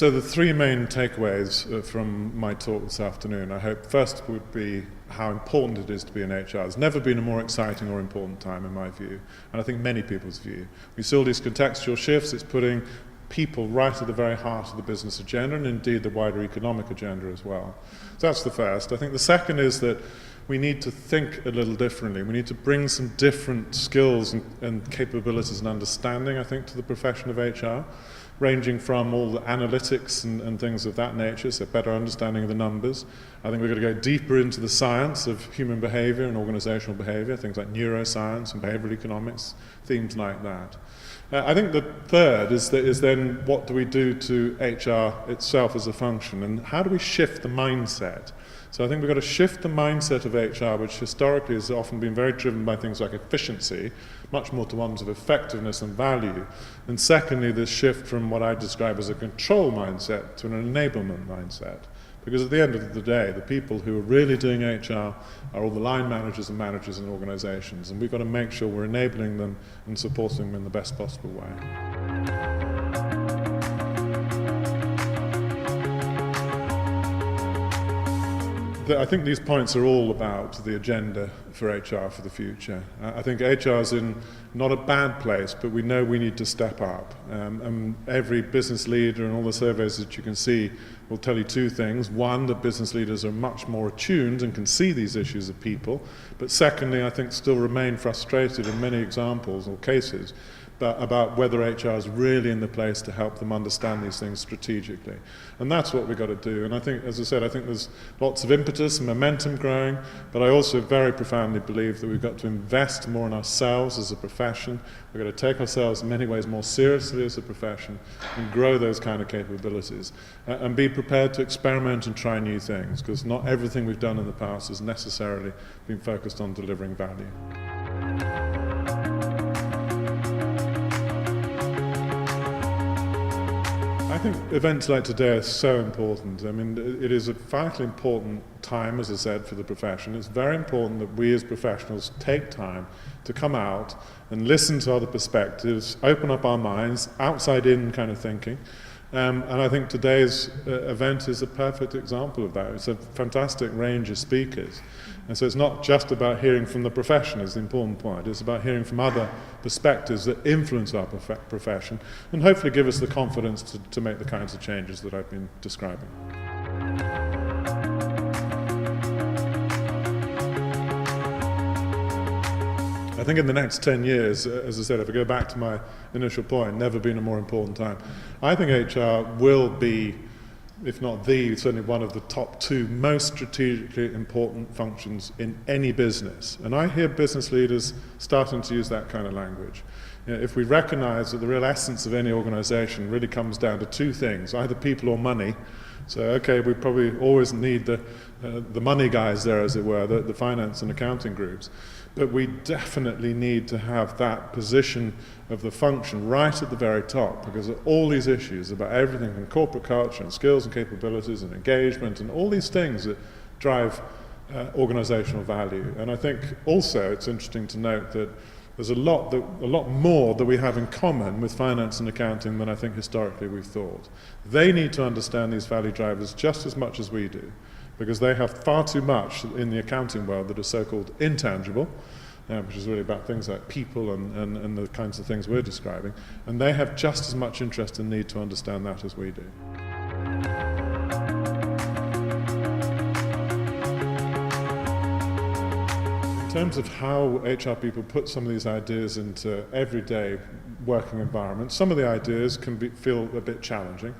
So the three main takeaways from my talk this afternoon, I hope first would be how important it is to be in HR. There's never been a more exciting or important time in my view, and I think many people's view. We see all these contextual shifts. It's putting people right at the very heart of the business agenda and indeed the wider economic agenda as well. So that's the first. I think the second is that we need to think a little differently. We need to bring some different skills and capabilities and understanding, I think, to the profession of HR, ranging from all the analytics and things of that nature, so better understanding of the numbers. I think we're going to go deeper into the science of human behavior and organizational behavior, things like neuroscience and behavioral economics, themes like that. I think the third is then what do we do to HR itself as a function, and how do we shift the mindset? So I think we've got to shift the mindset of HR, which historically has often been very driven by things like efficiency, much more to ones of effectiveness and value. And secondly, this shift from what I describe as a control mindset to an enablement mindset. Because at the end of the day, the people who are really doing HR are all the line managers and managers in organizations, and we've got to make sure we're enabling them and supporting them in the best possible way. I think these points are all about the agenda for HR for the future. I think HR is in not a bad place, but we know we need to step up. And every business leader and all the surveys that you can see will tell you two things. One, that business leaders are much more attuned and can see these issues of people. But secondly, I think still remain frustrated in many examples or cases about whether HR is really in the place to help them understand these things strategically. And that's what we've got to do. And I think, as I said, I think there's lots of impetus and momentum growing, but I also very profoundly believe that we've got to invest more in ourselves as a profession. We've got to take ourselves in many ways more seriously as a profession and grow those kind of capabilities. And be prepared to experiment and try new things, because not everything we've done in the past has necessarily been focused on delivering value. I think events like today are so important. I mean, it is a vitally important time, as I said, for the profession. It's very important that we as professionals take time to come out and listen to other perspectives, open up our minds, outside-in kind of thinking. And I think today's event is a perfect example of that. It's a fantastic range of speakers. And so it's not just about hearing from the profession is the important point. It's about hearing from other perspectives that influence our profession and hopefully give us the confidence to make the kinds of changes that I've been describing. I think in the next 10 years, as I said, if I go back to my initial point, never been a more important time. I think HR will be, if not the, certainly one of the top two most strategically important functions in any business. And I hear business leaders starting to use that kind of language. You know, if we recognize that the real essence of any organization really comes down to two things, either people or money. So, okay, we probably always need the money guys there, as it were, the finance and accounting groups. But we definitely need to have that position of the function right at the very top, because of all these issues about everything from corporate culture and skills and capabilities and engagement and all these things that drive organizational value. And I think also it's interesting to note that there's a lot more that we have in common with finance and accounting than I think historically we've thought. They need to understand these value drivers just as much as we do, because they have far too much in the accounting world that is so-called intangible, which is really about things like people and the kinds of things we're describing, and they have just as much interest and need to understand that as we do. In terms of how HR people put some of these ideas into everyday working environments, some of the ideas can feel a bit challenging.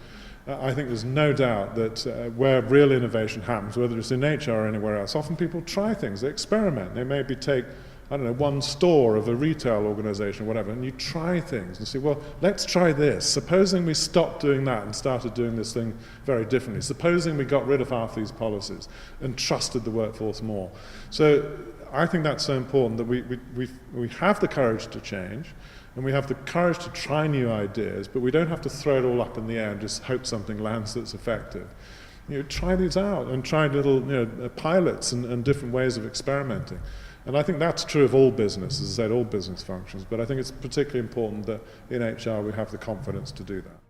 I think there's no doubt that where real innovation happens, whether it's in HR or anywhere else, often people try things, they experiment. They maybe take, I don't know, one store of a retail organization or whatever, and you try things and say, well, let's try this. Supposing we stopped doing that and started doing this thing very differently. Supposing we got rid of half these policies and trusted the workforce more. So I think that's so important that we have the courage to change, and we have the courage to try new ideas, but we don't have to throw it all up in the air and just hope something lands that's effective. You know, try these out and try little pilots and different ways of experimenting. And I think that's true of all business, as I said, all business functions, but I think it's particularly important that in HR we have the confidence to do that.